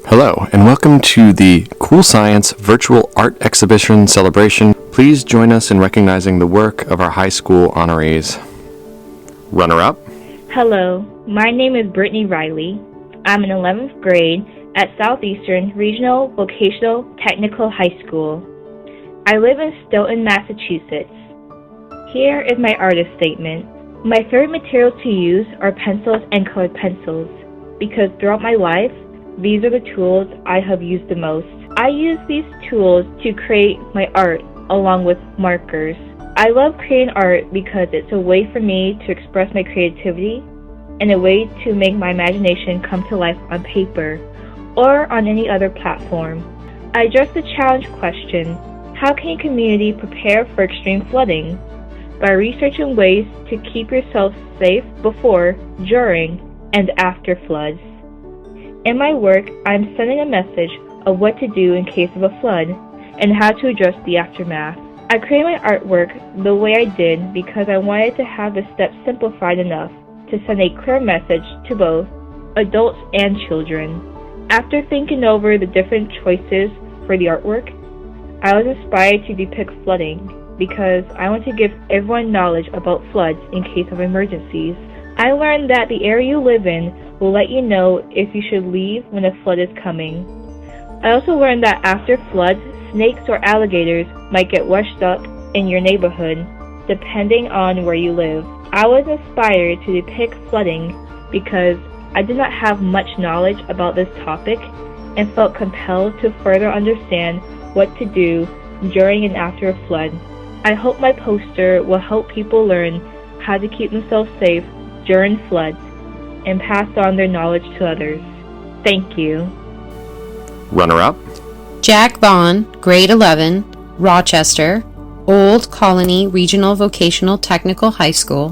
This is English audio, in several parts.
Hello, and welcome to the Cool Science Virtual Art Exhibition Celebration. Please join us in recognizing the work of our high school honorees. Runner-up. Hello, my name is Brittany Riley. I'm in 11th grade at Southeastern Regional Vocational Technical High School. I live in Stoughton, Massachusetts. Here is my artist statement. My favorite materials to use are pencils and colored pencils because throughout my life, these are the tools I have used the most. I use these tools to create my art along with markers. I love creating art because it's a way for me to express my creativity and a way to make my imagination come to life on paper or on any other platform. I address the challenge question, how can a community prepare for extreme flooding? By researching ways to keep yourself safe before, during, and after floods. In my work, I'm sending a message of what to do in case of a flood and how to address the aftermath. I created my artwork the way I did because I wanted to have the steps simplified enough to send a clear message to both adults and children. After thinking over the different choices for the artwork, I was inspired to depict flooding because I want to give everyone knowledge about floods in case of emergencies. I learned that the area you live in will let you know if you should leave when a flood is coming. I also learned that after floods, snakes or alligators might get washed up in your neighborhood, depending on where you live. I was inspired to depict flooding because I did not have much knowledge about this topic and felt compelled to further understand what to do during and after a flood. I hope my poster will help people learn how to keep themselves safe during floods and pass on their knowledge to others. Thank you. Runner-up. Jack Vaughn, grade 11, Rochester, Old Colony Regional Vocational Technical High School.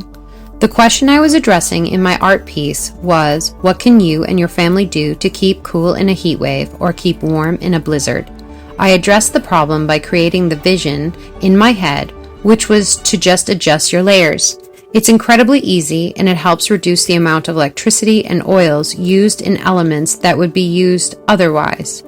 The question I was addressing in my art piece was, what can you and your family do to keep cool in a heat wave or keep warm in a blizzard? I addressed the problem by creating the vision in my head, which was to just adjust your layers. It's incredibly easy and it helps reduce the amount of electricity and oils used in elements that would be used otherwise.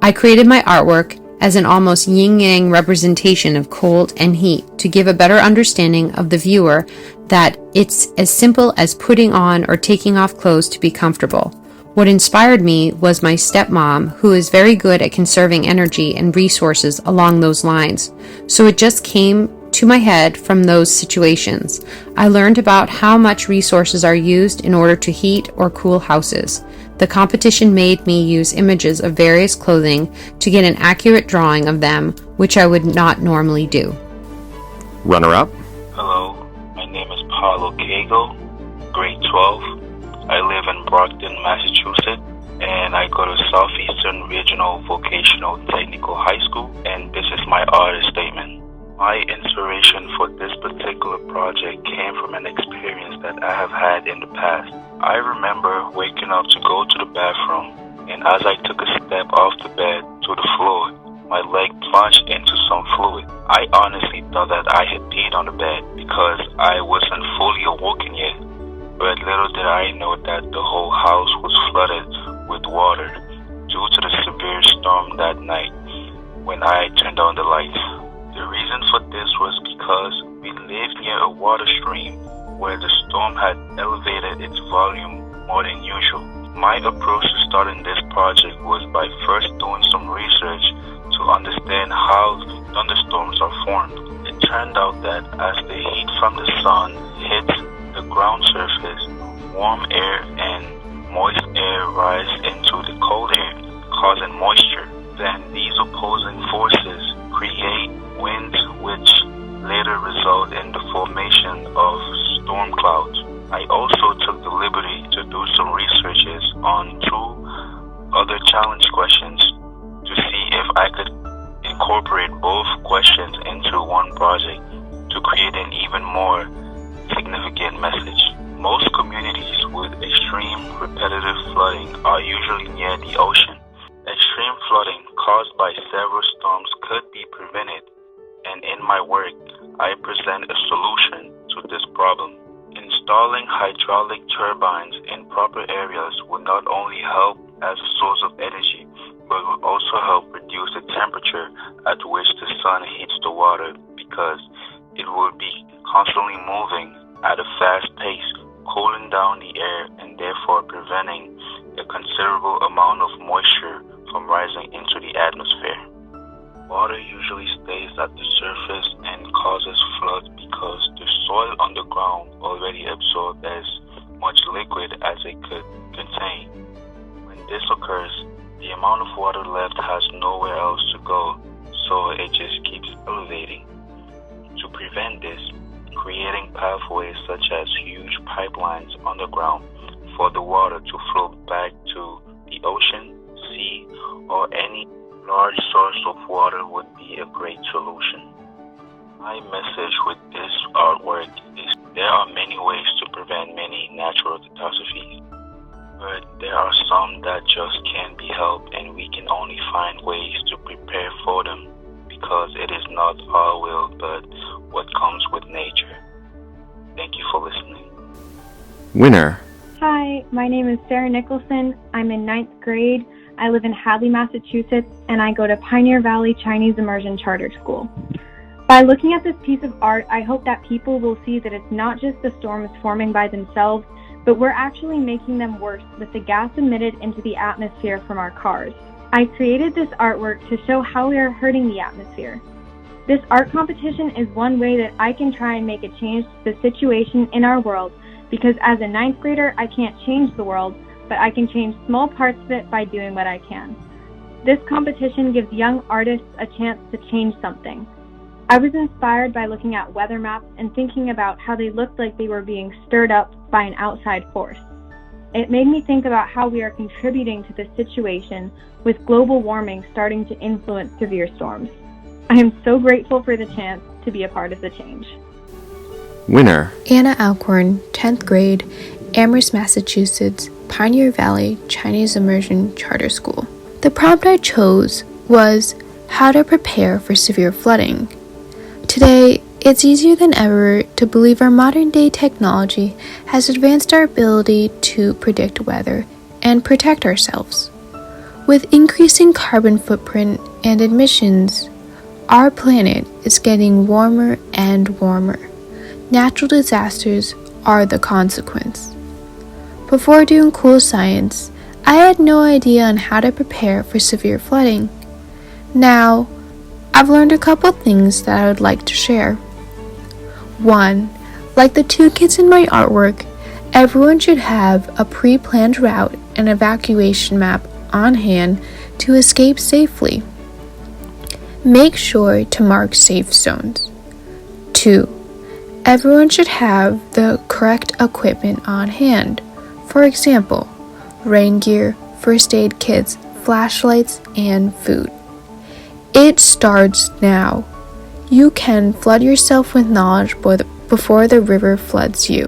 I created my artwork as an almost yin-yang representation of cold and heat to give a better understanding of the viewer that it's as simple as putting on or taking off clothes to be comfortable. What inspired me was my stepmom, who is very good at conserving energy and resources along those lines. So it just came to my head from those situations. I learned about how much resources are used in order to heat or cool houses. The competition made me use images of various clothing to get an accurate drawing of them, which I would not normally do. Runner-up. Hello, my name is Paulo Cagle, grade 12. I live in Brockton, Massachusetts, and I go to Southeastern Regional Vocational Technical High School, and this is my artist statement. My inspiration for this particular project came from an experience that I have had in the past. I remember waking up to go to the bathroom, and as I took a step off the bed to the floor, my leg plunged into some fluid. I honestly thought that I had peed on the bed because I wasn't fully awoken yet. But little did I know that the whole house was flooded with water due to the severe storm that night when I turned on the lights. The reason for this was because we lived near a water stream where the storm had elevated its volume more than usual. My approach to starting this project was by first doing some research to understand how thunderstorms are formed. It turned out that as the heat from the sun hits the ground surface, warm air and moist air rise into the cold air, causing moisture. Then these opposing forces create winds, which later result in the formation of storm clouds. I also took the liberty to do some researches on two other challenge questions to see if I could incorporate both questions into one project to create an even more significant message. Most communities with extreme repetitive flooding are usually near the ocean. Extreme flooding caused by several storms could be prevented, and in my work, I present a solution to this problem. Installing hydraulic turbines in proper areas will not only help as a source of energy, but will also help reduce the temperature at which the sun heats the water, because it will be constantly moving at a fast pace, cooling down the air and therefore preventing a considerable amount of moisture from rising into the atmosphere. Water usually stays at the surface and causes floods because the soil underground already absorbed as much liquid as it could contain. When this occurs, the amount of water left has nowhere else to go, so it just keeps elevating. To prevent this, creating pathways such as huge pipelines underground for the water to flow back to the ocean, sea, or any large source of water would be a great solution. My message with this artwork is there are many ways to prevent many natural catastrophes, but there are some that just can't be helped, and we can only find ways to prepare for them, because it is not our will but what comes with nature. Thank you for listening. Winner. Hi, my name is Sarah Nicholson. I'm in 9th grade. I live in Hadley, Massachusetts, and I go to Pioneer Valley Chinese Immersion Charter School. By looking at this piece of art, I hope that people will see that it's not just the storms forming by themselves, but we're actually making them worse with the gas emitted into the atmosphere from our cars. I created this artwork to show how we are hurting the atmosphere. This art competition is one way that I can try and make a change to the situation in our world, because as a 9th grader, I can't change the world, but I can change small parts of it by doing what I can. This competition gives young artists a chance to change something. I was inspired by looking at weather maps and thinking about how they looked like they were being stirred up by an outside force. It made me think about how we are contributing to this situation with global warming starting to influence severe storms. I am so grateful for the chance to be a part of the change. Winner. Anna Alcorn, 10th grade, Amherst, Massachusetts, Pioneer Valley Chinese Immersion Charter School. The prompt I chose was how to prepare for severe flooding. Today, it's easier than ever to believe our modern-day technology has advanced our ability to predict weather and protect ourselves. With increasing carbon footprint and emissions, our planet is getting warmer and warmer. Natural disasters are the consequence. Before doing cool science, I had no idea on how to prepare for severe flooding. Now, I've learned a couple things that I would like to share. 1. Like the 2 kids in my artwork, everyone should have a pre-planned route and evacuation map on hand to escape safely. Make sure to mark safe zones. 2. Everyone should have the correct equipment on hand. For example, rain gear, first aid kits, flashlights, and food. It starts now. You can flood yourself with knowledge before the river floods you.